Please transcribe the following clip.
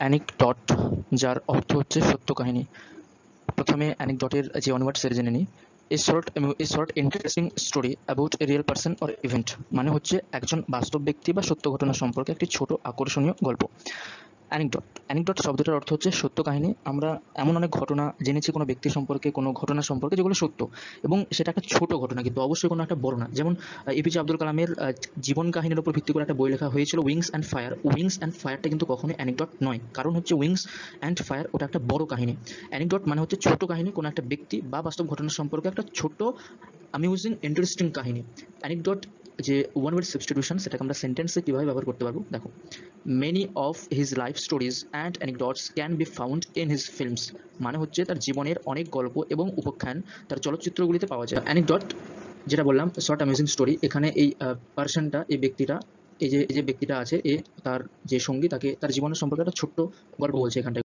Anecdote, যার অর্থ হচ্ছে সত্য কাহিনী। প্রথমে অ্যানেকডটের যে অনুবাদ সেটা জেনে নিই। A short interesting story about a real person or event, মানে হচ্ছে একজন বাস্তব ব্যক্তি বা সত্য ঘটনা সম্পর্কে একটি ছোট আকর্ষণীয় গল্প। অ্যানেকডট শব্দটার অর্থ হচ্ছে সত্য কাহিনী। আমরা এমন অনেক ঘটনা জেনেছি কোনো ব্যক্তি সম্পর্কে, কোনো ঘটনা সম্পর্কে, যেগুলো সত্য এবং সেটা একটা ছোট ঘটনা, কিন্তু অবশ্যই কোনো একটা বড় না। যেমন এপিজে আব্দুল কালামের জীবন কাহিনীর উপর ভিত্তি করে একটা বই লেখা হয়েছিল, wings and fire. Wings and ফায়ারটা কিন্তু কখনোই অ্যানেকডট নয়, কারণ হচ্ছে উইংস অ্যান্ড ফায়ার ওটা একটা বড় কাহিনী। অ্যানেকডট মানে হচ্ছে ছোট কাহিনী, কোনো একটা ব্যক্তি বা বাস্তব ঘটনা সম্পর্কে একটা ছোট অ্যামিউজিং ইন্টারেস্টিং কাহিনী। অ্যানেকডট যে ওয়ান ওয়ার্ড সাবস্টিটিউশন, সেটাকে আমরা সেন্টেন্সে কীভাবে ব্যবহার করতে পারবো দেখো। Many of his life stories and anecdotes can be found in his films, মানে হচ্ছে তার জীবনের অনেক গল্প এবং উপখ্যান তার চলচ্চিত্রগুলিতে পাওয়া যায়। অ্যানেকডট যেটা বললাম শর্ট অ্যামেজিং স্টোরি, এখানে এই পার্সনটা, এই ব্যক্তিটা, এই যে ব্যক্তিটা আছে, তার যে সঙ্গী, তাকে তার জীবনের সম্পর্কে একটা ছোট্ট গল্প বলছে এখানটায়।